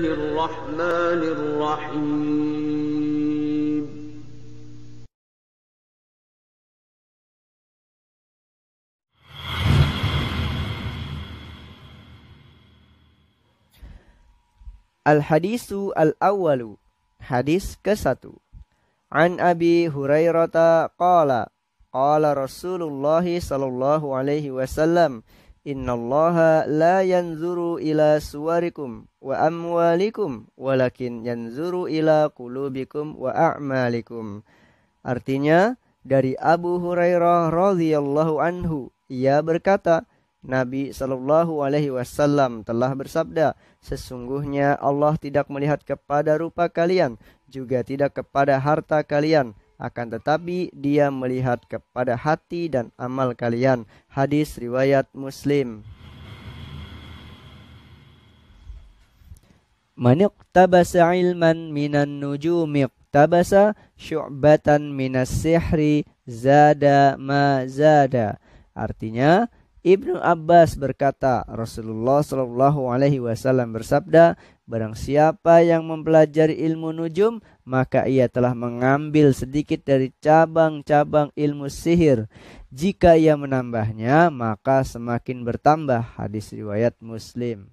الرحمن الرحيم Al-hadisu al-awwalu. Hadis ke-1. An Abi Hurairah qala qala Rasulullah sallallahu alaihi wasallam, innallaha la yanzuru ila suwarikum wa amwalikum walakin yanzuru ila qulubikum wa a'malikum. Artinya, dari Abu Hurairah radhiyallahu anhu, ia berkata, Nabi Shallallahu Alaihi Wasallam telah bersabda, sesungguhnya Allah tidak melihat kepada rupa kalian, juga tidak kepada harta kalian, akan tetapi Dia melihat kepada hati dan amal kalian. Hadis riwayat Muslim. Man iqtabasa ilman minan nujumi iqtabasa syu'batan minas sihri zada ma zada. Artinya, Ibnu Abbas berkata, Rasulullah Shallallahu Alaihi Wasallam bersabda, barang siapa yang mempelajari ilmu nujum, maka ia telah mengambil sedikit dari cabang-cabang ilmu sihir. Jika ia menambahnya, maka semakin bertambah. Hadis riwayat Muslim.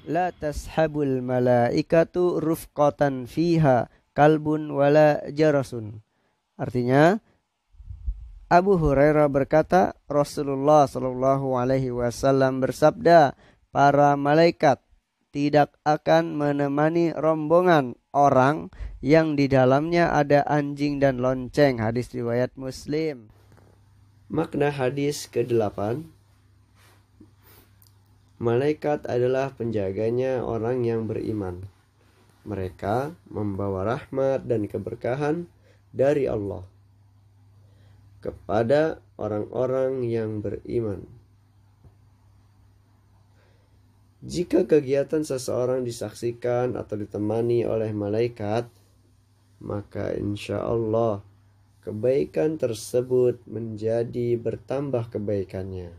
La tashabul malaikatu rufqatan fiha kalbun wala jarasun. Artinya, Abu Hurairah berkata, Rasulullah Shallallahu Alaihi Wasallam bersabda, para malaikat tidak akan menemani rombongan orang yang di dalamnya ada anjing dan lonceng. Hadis riwayat Muslim. Makna hadis ke-8, malaikat adalah penjaganya orang yang beriman. Mereka membawa rahmat dan keberkahan dari Allah kepada orang-orang yang beriman. Jika kegiatan seseorang disaksikan atau ditemani oleh malaikat, maka insya Allah kebaikan tersebut menjadi bertambah kebaikannya.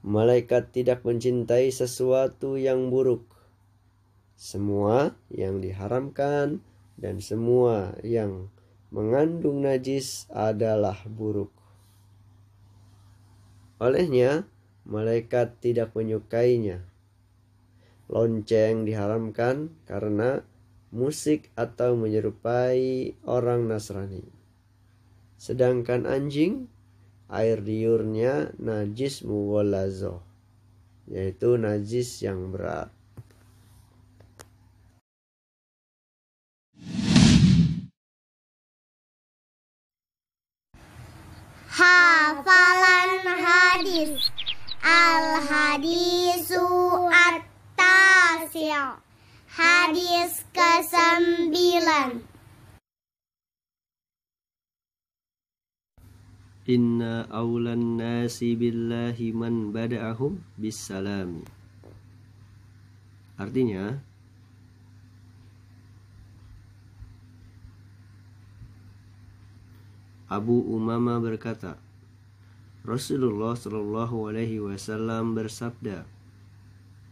Malaikat tidak mencintai sesuatu yang buruk. Semua yang diharamkan dan semua yang mengandung najis adalah buruk. Olehnya, malaikat tidak menyukainya. Lonceng diharamkan karena musik atau menyerupai orang Nasrani. Sedangkan anjing, air liurnya najis mughallazah, yaitu najis yang berat. Hafalan hadis. Al-hadisu at-tasi'. Hadis ke-9. Inna awlan nasi billahi man bada'ahum bissalami. Artinya, Abu Umamah berkata, Rasulullah Shallallahu Alaihi Wasallam bersabda,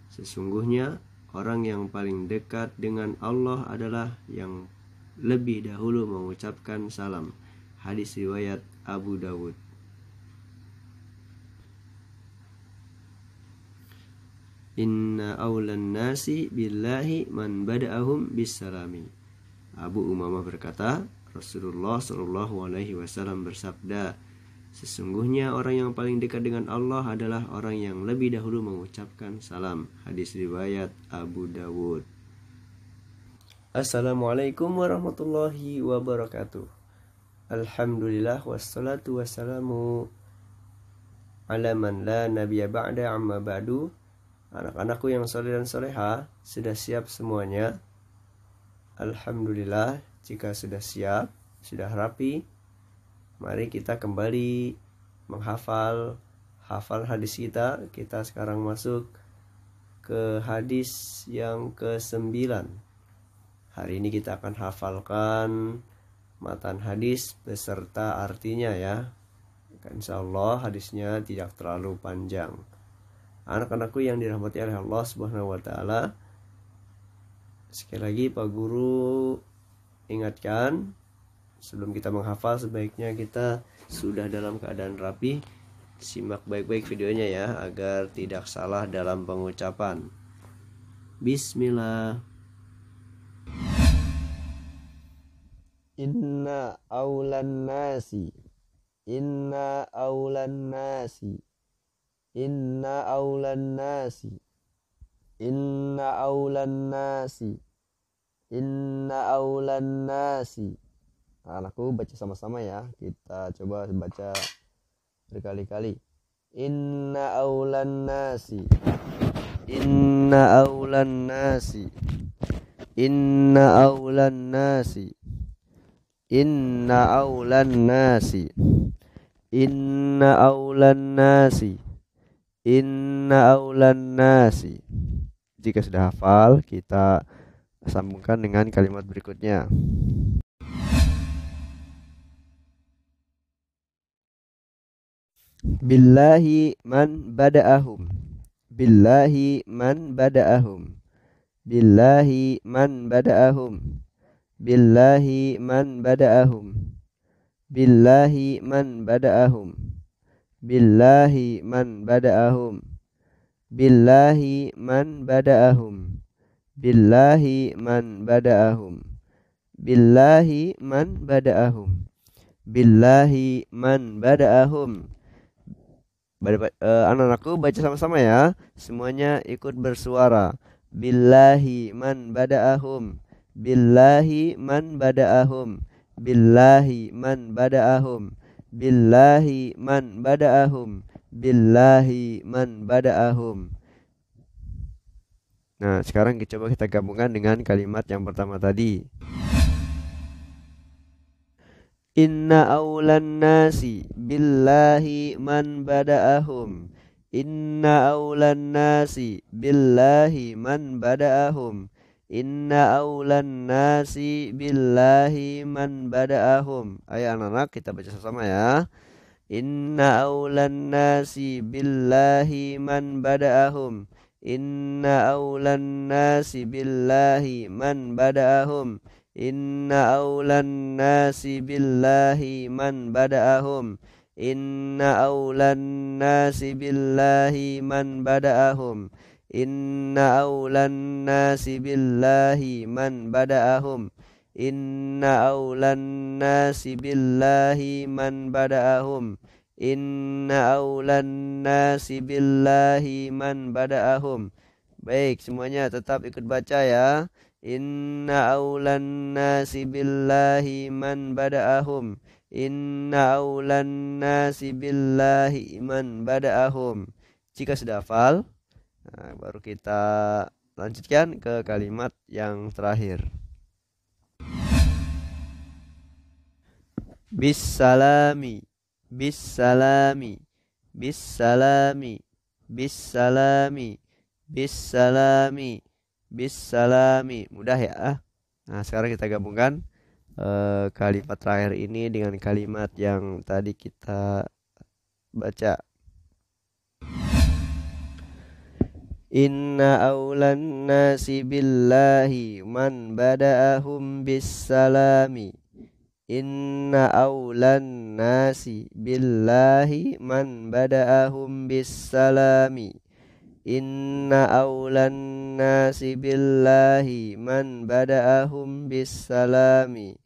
sesungguhnya orang yang paling dekat dengan Allah adalah yang lebih dahulu mengucapkan salam. Hadis riwayat Abu Dawud. Inna awlan nasi billahi man bada'ahum bissalami. Abu Umamah berkata, Rasulullah Shallallahu Alaihi Wasallam bersabda, sesungguhnya orang yang paling dekat dengan Allah adalah orang yang lebih dahulu mengucapkan salam. Hadis riwayat Abu Dawud. Assalamualaikum warahmatullahi wabarakatuh. Alhamdulillah wassalatu wassalamu ala man la nabiyya ba'da amma ba'du. Anak-anakku yang soleh dan soleha, sudah siap semuanya? Alhamdulillah, jika sudah siap, sudah rapi, mari kita kembali menghafal hadis kita. Kita sekarang masuk ke hadis yang ke-9. Hari ini kita akan hafalkan matan hadis beserta artinya ya. Insya Allah hadisnya tidak terlalu panjang. Anak-anakku yang dirahmati oleh Allah Subhanahu wa taala, sekali lagi Pak Guru ingatkan, sebelum kita menghafal sebaiknya kita sudah dalam keadaan rapi. Simak baik-baik videonya ya agar tidak salah dalam pengucapan. Bismillah. Inna aulan nasi. Inna aulan nasi. Inna aulan nasi. Inna aulan nasi. Inna aulan nasi. Anakku baca sama-sama ya. Kita coba baca berkali-kali. Inna aulan nasi. Inna aulan nasi. Inna aulan nasi. Inna aulan nasi. Inna aulan nasi. Inna aulan nasi. Jika sudah hafal, kita sambungkan dengan kalimat berikutnya. Billahi man bada'ahum. Billahi man bada'ahum. Billahi man bada'ahum. Billahi man bada'ahum. Billahi man bada'ahum. Billahi man bada'ahum. Billahi man bada'ahum. Billahi man bada'ahum. Billahi man bada'ahum. Billahi man bada'ahum. Anak-anakku baca sama-sama ya. Semuanya ikut bersuara. Billahi man bada'ahum. Billahi man bada'ahum. Billahi man bada'ahum. Billahi man bada'ahum. Billahi man bada'ahum. Nah, sekarang coba kita gabungkan dengan kalimat yang pertama tadi. Inna aulan nasi billahi man bada'ahum. Inna aulan nasi billahi man bada'ahum. Inna aulan nasi billahi man bada'ahum. Ayo anak-anak kita baca sama-sama ya. Inna aulan nasi billahi man bada'ahum. Inna aulan nasi billahi man bada'ahum. Inna aulan nasi billahi man bada'ahum. Inna aulan nasi billahi man bada'ahum. Inna aulan nasi billahi man bada'ahum. Inna aulan nasi billahi man bada'ahum. Inna aulan nasi billahi man bada'ahum. Baik, semuanya tetap ikut baca ya. Inna aulan nasi billahi man bada'ahum. Inna aulan nasi billahi man bada'ahum. Jika sudah hafal, nah, baru kita lanjutkan ke kalimat yang terakhir. Bisalami. Bisalami. Bisalami. Bisalami. Bisalami. Bisalami. Mudah ya. Nah, sekarang kita gabungkan kalimat terakhir ini dengan kalimat yang tadi kita baca. Inna aulan nasi billahi man bada'ahum bisalami. Inna aulan nasi billahi man bada'ahum bisalami. Inna aulan nasi billahi man bada'ahum bisalami.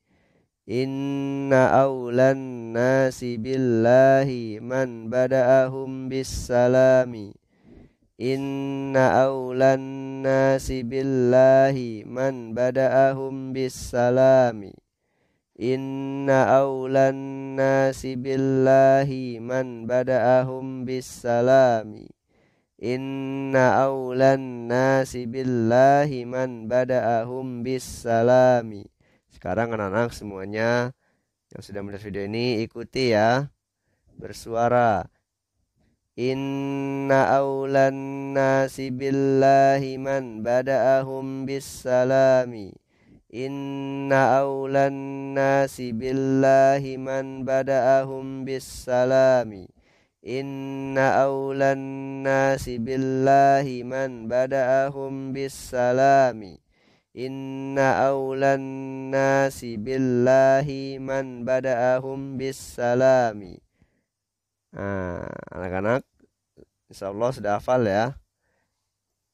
Inna aulan nasi billahi man bada'ahum bisalami. Inna aulan nasi billahi man bada'ahum bisalami. Inna aulan nasi billahi man bada'ahum bisalami. Inna aulan nasi billahi man bada'ahum bisalami. Sekarang anak-anak semuanya yang sudah melihat video ini ikuti ya, bersuara. Inna aulan nasi billahi man bada'ahum bisalami. Inna awlan nasi billahi man bada'ahum bis-salami. Inna awlan nasi billahi man bada'ahum bis-salami. Inna awlan nasi billahi man bada'ahum bis-salami. Nah, anak-anak, insya Allah sudah hafal ya.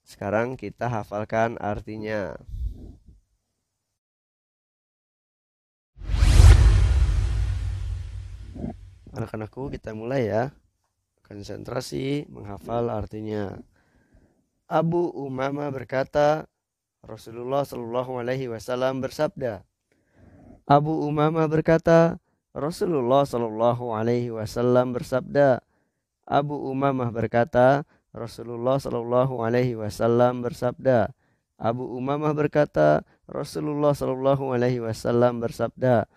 Sekarang kita hafalkan artinya. Anak-anakku, kita mulai ya. Konsentrasi menghafal artinya. Abu Umamah berkata, Rasulullah Shallallahu Alaihi Wasallam bersabda. Abu Umamah berkata, Rasulullah Shallallahu Alaihi Wasallam bersabda. Abu Umamah berkata, Rasulullah Shallallahu Alaihi Wasallam bersabda. Abu Umamah berkata, Rasulullah Shallallahu Alaihi Wasallam bersabda.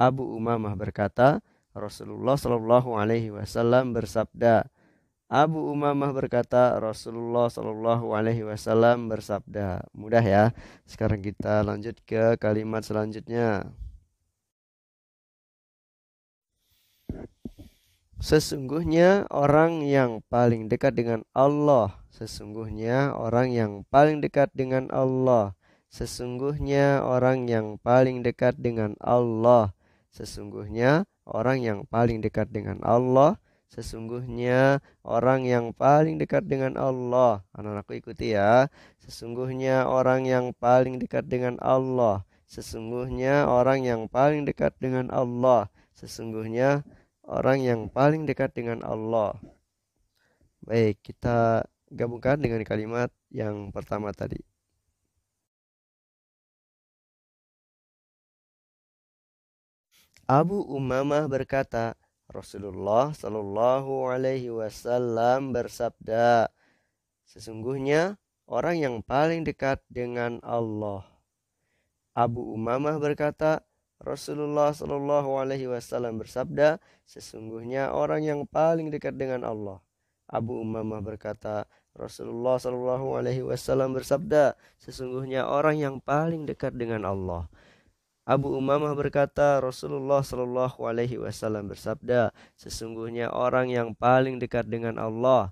Abu Umamah berkata, Rasulullah Shallallahu Alaihi Wasallam bersabda. Abu Umamah berkata, Rasulullah Shallallahu Alaihi Wasallam bersabda. Mudah ya. Sekarang kita lanjut ke kalimat selanjutnya. Sesungguhnya orang yang paling dekat dengan Allah. Sesungguhnya orang yang paling dekat dengan Allah. Sesungguhnya orang yang paling dekat dengan Allah. Sesungguhnya orang yang paling dekat dengan Allah. Sesungguhnya orang yang paling dekat dengan Allah. Anak-anakku ikuti ya. Sesungguhnya orang yang paling dekat dengan Allah. Sesungguhnya orang yang paling dekat dengan Allah. Sesungguhnya orang yang paling dekat dengan Allah. Baik, kita gabungkan dengan kalimat yang pertama tadi. Abu Umamah berkata, Rasulullah Shallallahu Alaihi Wasallam bersabda, sesungguhnya orang yang paling dekat dengan Allah. Abu Umamah berkata, Rasulullah Shallallahu Alaihi Wasallam bersabda, sesungguhnya orang yang paling dekat dengan Allah. Abu Umamah berkata, Rasulullah Shallallahu Alaihi Wasallam bersabda, sesungguhnya orang yang paling dekat dengan Allah. Abu Umamah berkata, Rasulullah Shallallahu Alaihi Wasallam bersabda, sesungguhnya orang yang paling dekat dengan Allah.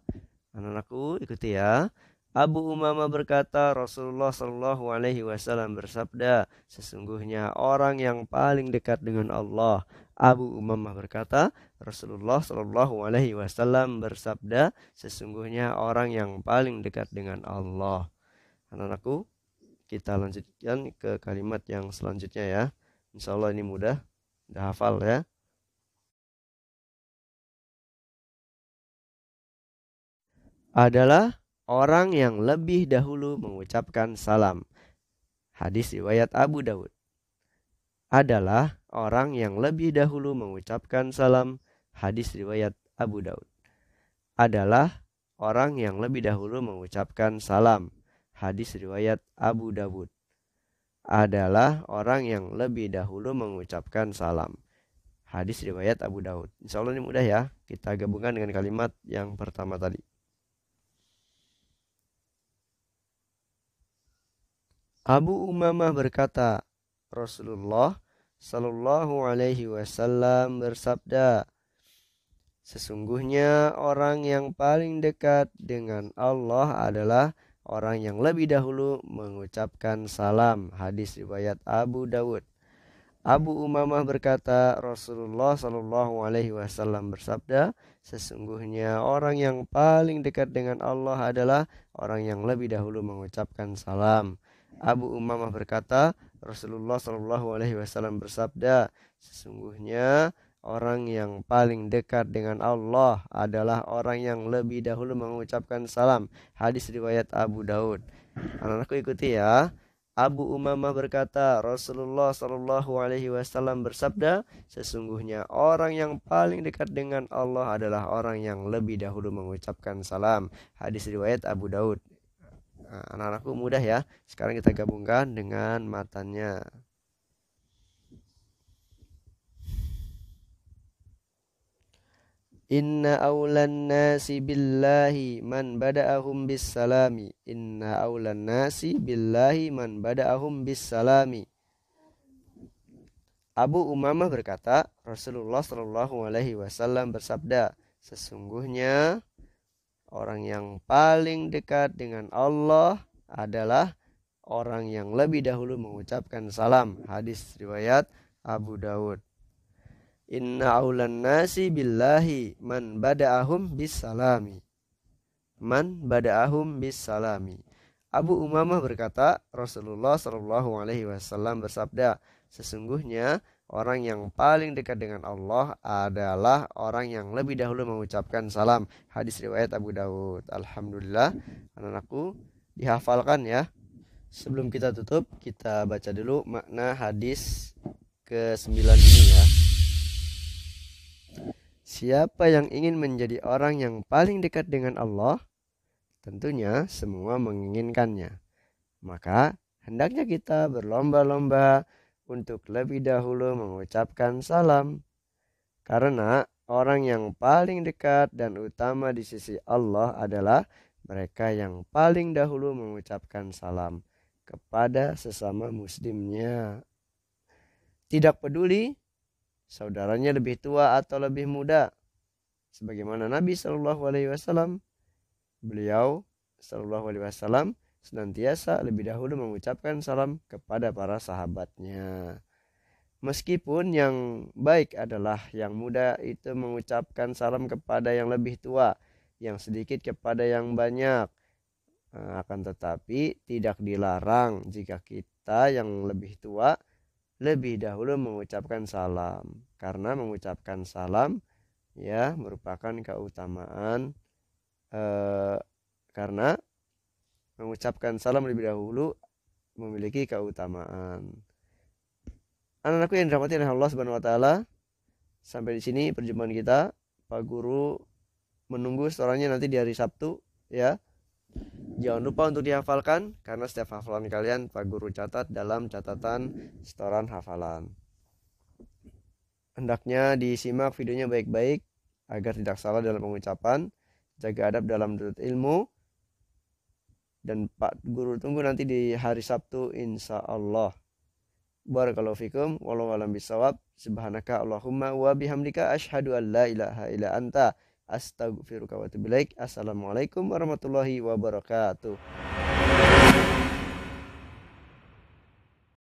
Anak-anakku ikuti ya. Abu Umamah berkata, Rasulullah Shallallahu Alaihi Wasallam bersabda, sesungguhnya orang yang paling dekat dengan Allah. Abu Umamah berkata, Rasulullah Shallallahu Alaihi Wasallam bersabda, sesungguhnya orang yang paling dekat dengan Allah. Anak-anakku, kita lanjutkan ke kalimat yang selanjutnya ya. Insya Allah ini mudah, udah hafal ya. Adalah orang yang lebih dahulu mengucapkan salam. Hadis riwayat Abu Dawud. Adalah orang yang lebih dahulu mengucapkan salam. Hadis riwayat Abu Dawud. Adalah orang yang lebih dahulu mengucapkan salam. Hadis riwayat Abu Dawud. Adalah orang yang lebih dahulu mengucapkan salam. Hadis riwayat Abu Dawud. Insya Allah ini mudah ya. Kita gabungkan dengan kalimat yang pertama tadi. Abu Umamah berkata, Rasulullah Shallallahu Alaihi Wasallam bersabda, sesungguhnya orang yang paling dekat dengan Allah adalah orang yang lebih dahulu mengucapkan salam. Hadis riwayat Abu Dawud. Abu Umamah berkata, Rasulullah Shallallahu Alaihi Wasallam bersabda, sesungguhnya orang yang paling dekat dengan Allah adalah orang yang lebih dahulu mengucapkan salam. Abu Umamah berkata, Rasulullah Shallallahu Alaihi Wasallam bersabda, sesungguhnya orang yang paling dekat dengan Allah adalah orang yang lebih dahulu mengucapkan salam. Hadis riwayat Abu Daud. Anak-anakku ikuti ya. Abu Umamah berkata, Rasulullah Shallallahu Alaihi Wasallam bersabda, sesungguhnya orang yang paling dekat dengan Allah adalah orang yang lebih dahulu mengucapkan salam. Hadis riwayat Abu Daud. Nah, anak-anakku mudah ya. Sekarang kita gabungkan dengan matanya. Inna awlan nasi billahi man bada'ahum bis salami. Inna awlan nasi billahi man bada'ahum bis salami. Abu Umamah berkata, Rasulullah Shallallahu Alaihi Wasallam bersabda, sesungguhnya orang yang paling dekat dengan Allah adalah orang yang lebih dahulu mengucapkan salam. Hadis riwayat Abu Dawud. Inna aulan nasi billahi man bada'ahum bis salami. Man bada'ahum bis salami. Abu Umamah berkata, Rasulullah Shallallahu Alaihi Wasallam bersabda, sesungguhnya orang yang paling dekat dengan Allah adalah orang yang lebih dahulu mengucapkan salam. Hadis riwayat Abu Dawud. Alhamdulillah, anak-anakku dihafalkan ya. Sebelum kita tutup, kita baca dulu makna hadis ke-9 ini ya. Siapa yang ingin menjadi orang yang paling dekat dengan Allah, tentunya semua menginginkannya. Maka hendaknya kita berlomba-lomba untuk lebih dahulu mengucapkan salam. Karena orang yang paling dekat dan utama di sisi Allah adalah mereka yang paling dahulu mengucapkan salam kepada sesama muslimnya. Tidak peduli saudaranya lebih tua atau lebih muda. Sebagaimana Nabi Shallallahu Alaihi Wasallam, beliau Shallallahu Alaihi Wasallam senantiasa lebih dahulu mengucapkan salam kepada para sahabatnya. Meskipun yang baik adalah yang muda itu mengucapkan salam kepada yang lebih tua, yang sedikit kepada yang banyak. Akan tetapi tidak dilarang jika kita yang lebih tua lebih dahulu mengucapkan salam, karena mengucapkan salam ya merupakan keutamaan, karena mengucapkan salam lebih dahulu memiliki keutamaan. Anak-anakku yang dirahmati oleh Allah Subhanahu wa taala, sampai di sini perjumpaan kita. Pak Guru menunggu setorannya nanti di hari Sabtu ya. Jangan lupa untuk dihafalkan, karena setiap hafalan kalian Pak Guru catat dalam catatan setoran hafalan. Hendaknya disimak videonya baik-baik agar tidak salah dalam pengucapan, jaga adab dalam menuntut ilmu. Dan Pak Guru tunggu nanti di hari Sabtu insya Allah. Barakallahu fikum, wallahu a'lam bishawab. Subhanaka Allahumma wa bihamdika asyhadu an la ilaha illa anta astaghfiruka wa atubu ilaik. Assalamualaikum warahmatullahi wabarakatuh.